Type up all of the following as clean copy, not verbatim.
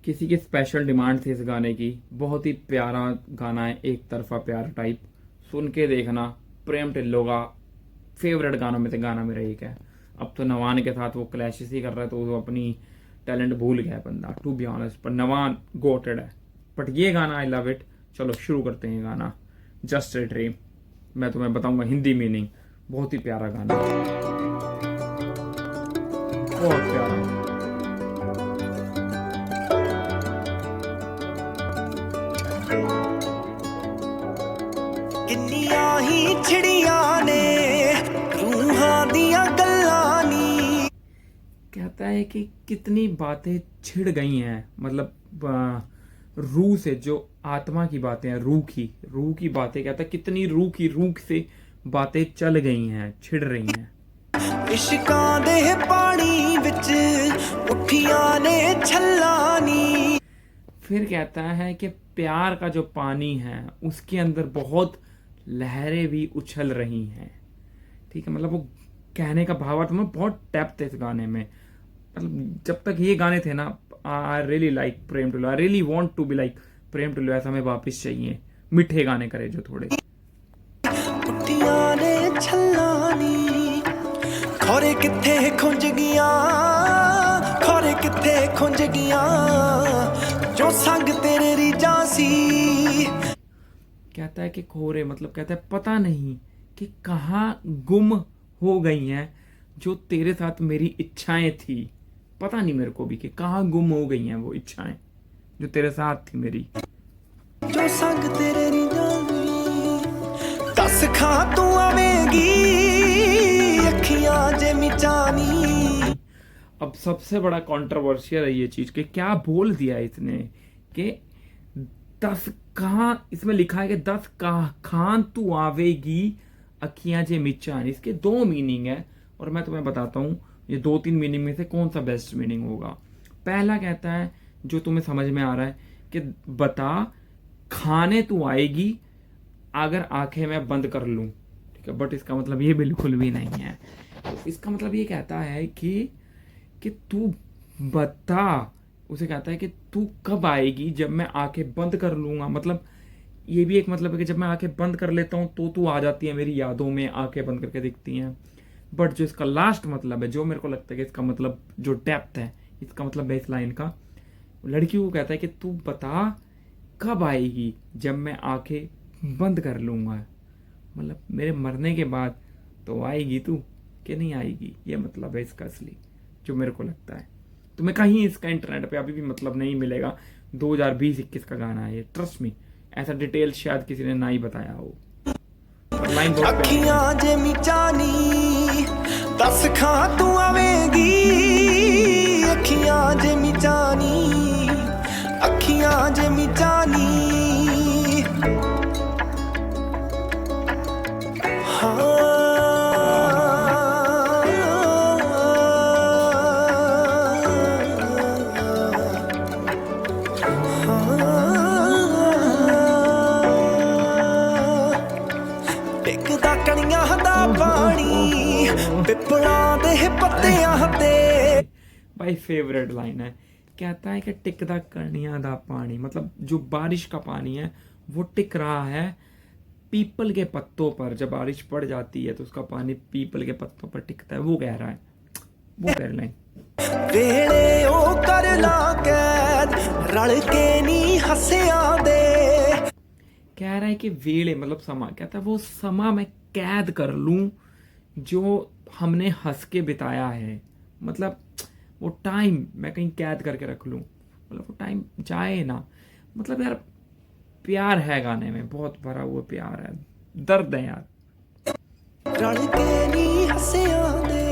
किसी की special demand थी इस गाने की। बहुत ही प्यारा गाना है, एक तरफा प्यार टाइप। सुन के देखना, प्रेम ढिल्लों का फेवरेट गानों में से गाना मेरा एक है। अब तो नवान के साथ वो क्लैशेस ही कर रहा है, तो वो अपनी टैलेंट भूल गया है बंदा, टू बी ऑनेस्ट। पर नवान गोटेड है, बट ये गाना आई लव इट। चलो शुरू करते हैं गाना, जस्ट ए ड्रीम। मैं तुम्हें बताऊंगा हिंदी मीनिंग। बहुत ही प्यारा गाना, बहुत प्यारा। किन्नियां ही छिड़ियां ने रूहां दियां गल्लां नी। कहता है कि कितनी बातें छिड़ गई हैं, मतलब रूह से, जो आत्मा की बातें हैं, रूह की बातें। कहता है कितनी रूह से बातें चल गई हैं, छिड़ रही हैं। इश्कां दे पानी विच उठियां ने छल्लां नी। फिर कहता है कि प्यार का जो पानी है उसके अंदर बहुत लहरें भी उछल रही हैं। ठीक है, मतलब वो कहने का भावार्थ में बहुत डेप्थ है इस गाने में। मतलब जब तक ये गाने थे ना, I really like Prem Tullu, I really want to be like Prem Tullu. ऐसा हमें वापस चाहिए, मीठे गाने करे जो थोड़े। उठियां ने छल्लां नी। खोरे किथे खुंज गियां, खोरे किथे खुंज गियां जो संग तेरे रीजां सी। कहता है कि खोरे, मतलब कहता है पता नहीं कि कहाँ गुम हो गई हैं जो तेरे साथ मेरी इच्छाएं थी। पता नहीं मेरे को भी कि कहाँ गुम हो गई हैं वो इच्छाएं जो तेरे साथ थी मेरी। जो संग तेरे रीजां सी। दस खां तू आवेगी अखियां जे मिचानी। अब सबसे बड़ा कंट्रोवर्शियल है ये चीज कि क्या बोल दिया इसने कि 10 कहाँ, इसमें लिखा है कि 10 खान तू आवेगी अखियां जे मिचान। इसके दो मीनिंग है और मैं तुम्हें बताता हूँ ये 2-3 मीनिंग में से कौन सा बेस्ट मीनिंग होगा। पहला कहता है, जो तुम्हें समझ में आ रहा है, कि बता खाने तू आएगी अगर आंखें मैं बंद कर लूं। ठीक है, बट इसका मतलब ये बिल्कुल भी नहीं है। इसका मतलब ये कहता है कि तू बता, उसे कहता है कि तू कब आएगी जब मैं आंखें बंद कर लूंगा। मतलब ये भी एक मतलब है कि जब मैं आंखें बंद कर लेता हूँ तो तू आ जाती है मेरी यादों में, आंखें बंद करके दिखती हैं। बट जो इसका लास्ट मतलब है, जो मेरे को लगता है कि इसका मतलब जो डेप्थ है, इसका मतलब है इस लाइन का, लड़की को कहता है कि तू बता कब आएगी जब मैं आंखें बंद कर लूंगा। मतलब मेरे मरने के बाद तो आएगी तू कि नहीं आएगी, ये मतलब है इसका असली, जो मेरे को लगता है। तुम्हें कहीं इसका इंटरनेट पे अभी भी मतलब नहीं मिलेगा। 2020-21 का गाना है ये, ट्रस्ट मी। ऐसा डिटेल शायद किसी ने ना ही बताया हो। पर लाइन बहुत प्यारी है। अखियां जे मिचानी दस खां तू आवेगी अखियां जे मिचानी। अखियां जे मिचानी टिकदा कणियां दा पानी पिपलां दे पत्तियां ते। भाई फेवरेट लाइन है। कहता है कि टिकदा कणियां दा पानी, मतलब जो बारिश का पानी है वो टिक रहा है पीपल के पत्तों पर। जब बारिश पड़ जाती है तो उसका पानी पीपल के पत्तों पर टिकता है। वो कह रहा है, वो कह लाइन। वेले ओ कर ला कैद रल के नी हसियां दे। कह रहा है कि वेले मतलब समा, कहता है वो समा मैं कैद कर लूं जो हमने हंस के बिताया है। मतलब वो टाइम मैं कहीं कैद करके रख लूं, मतलब वो टाइम जाए ना। मतलब यार प्यार है गाने में, बहुत भरा हुआ प्यार है, दर्द है यार। रल के नी हसियां दे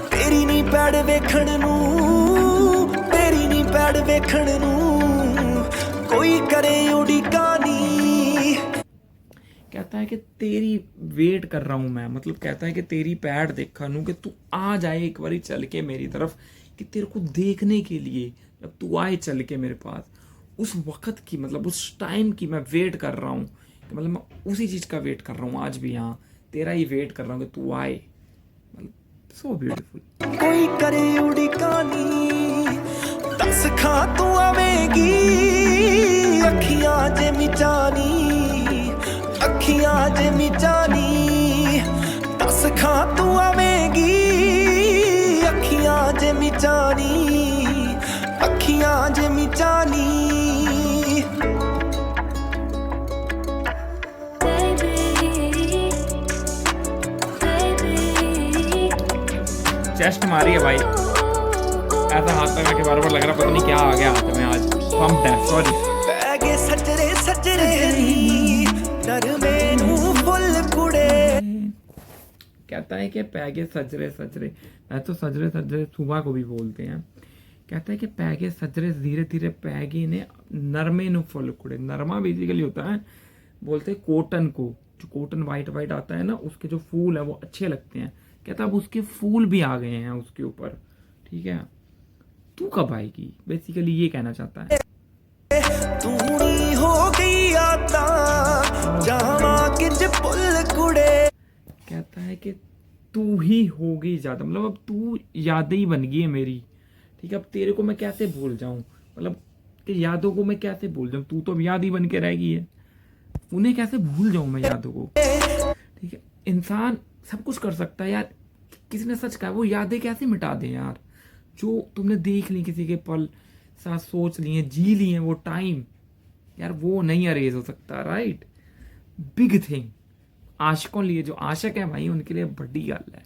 तेरी नी पैड़ वेखण नूं, तेरी नी पैड़ वेखण नूं कोई करे उड़ीका नी। कहता है कि तेरी वेट कर रहा हूं मैं, मतलब कहता है कि तेरी पैड देखा नू, कि तू आ जाए एक बारी चल के मेरी तरफ, कि तेरे को देखने के लिए जब तू आए चल के मेरे पास, उस वक्त की, मतलब उस टाइम की मैं वेट कर रहा हूँ। मतलब मैं उसी चीज का वेट कर रहा हूँ आज भी, यहाँ तेरा ही वेट कर रहा हूँ कि तू आए। मतलब सो ब्यूटीफुल। कोई करे उड़ीका नी दस खां तू आवेगी अखियां जे मिचानी अखियां जे मिचानी दस खां तू आवेगी अखियां जे मिचानी अखियां जे मिचानी चेस्ट मारी है भाई, ऐसा हाथ लगा के बार बार लग रहा पता नहीं क्या आ गया हाथ में आज। पंप है, सॉरी। पैगे सजरे सजरे नरमे नू फुल कुड़े। कहता है कि पैगे सजरे सजरे, मैं तो सजरे सजरे सुबह को भी बोलते हैं। कहता है कि पैगे सजरे धीरे धीरे पैगे ने नरमे नु फुल कुड़े। नरमा बेसिकली होता है, बोलते हैं कॉटन को, जो कॉटन वाइट वाइट आता है ना, उसके जो फूल है वो अच्छे लगते हैं। कहता अब उसके फूल भी आ गए हैं उसके ऊपर, ठीक है, तू कब आएगी, बेसिकली ये कहना चाहता है। तू ही हो गई आता जावा किंज पुल कुड़े। कहता है कि तू ही हो गई ज्यादा, मतलब अब तू यादें ही बन गई है मेरी, ठीक है। अब तेरे को मैं कैसे भूल जाऊं, मतलब कि यादों को मैं कैसे भूल जाऊं, तू तो अब याद ही बन के रहेगी है, उन्हें कैसे भूल जाऊं मैं यादों को, ठीक है। इंसान सब कुछ कर सकता है यार, किसी ने सच कहा, वो यादें कैसे मिटा दे यार, जो तुमने देख ली किसी के पल साथ, सोच लिए, जी लिए, वो टाइम यार, वो नहीं अरेज हो सकता, राइट। बिग थिंग आशिकों लिए, जो आशिक है भाई, उनके लिए बड़ी गल है।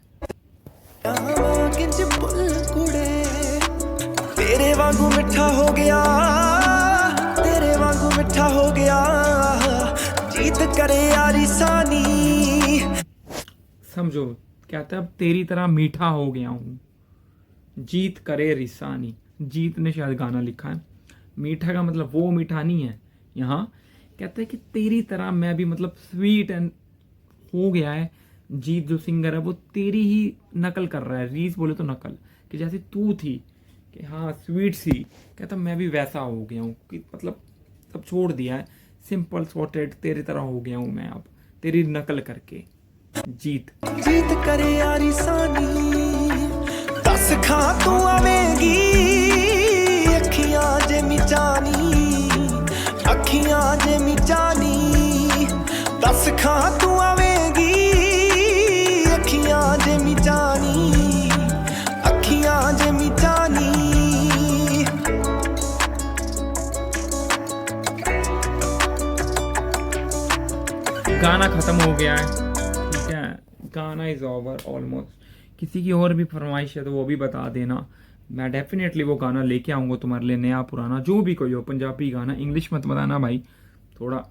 जावा किंज पुल कुड़े तेरे वांगू मिठा हो गया, तेरे वांगू मिठा हो गया जीत करे यारी सानी। समझो, कहता है अब तेरी तरह मीठा हो गया हूं, जीत करे रिसानी। जीत ने शायद गाना लिखा है, मीठा का मतलब वो मीठा नहीं है यहाँ। कहता है कि तेरी तरह मैं भी, मतलब स्वीट एंड हो गया है। जीत जो सिंगर है वो तेरी ही नकल कर रहा है, रीस बोले तो नकल, कि जैसे तू थी कि हाँ स्वीट सी, कहता मैं भी वैसा हो गया हूँ, कि मतलब सब छोड़ दिया है, सिंपल सॉर्टेड तेरी तरह हो गया हूँ मैं अब, तेरी नकल करके। जीत करे यारी सानी दस खां तू आवेगी अखियां जे मिचानी अखियां जे मिचानी दस खां तू आवेगी अखियां जे मिचानी अखियां जे मिचानी। गाना खत्म हो गया है, ठीक है, गाना इज ओवर ऑलमोस्ट। किसी की और भी फरमाइश है तो वो भी बता देना, मैं डेफिनेटली वो गाना लेके आऊँगा तुम्हारे लिए, नया पुराना जो भी कोई हो, पंजाबी गाना, इंग्लिश मत बताना भाई, थोड़ा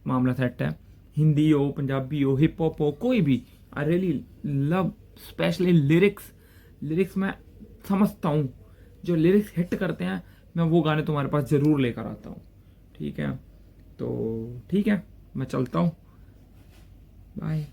मामला सेट है, हिंदी हो, पंजाबी हो, हिप हॉप हो, कोई भी। I really love specially lyrics, lyrics मैं समझता हूँ, जो लिरिक्स हिट करते हैं मैं वो गाने तुम्हारे पास ज़रूर लेकर आता हूँ, ठीक है। तो ठीक है, मैं चलता हूँ, बाय।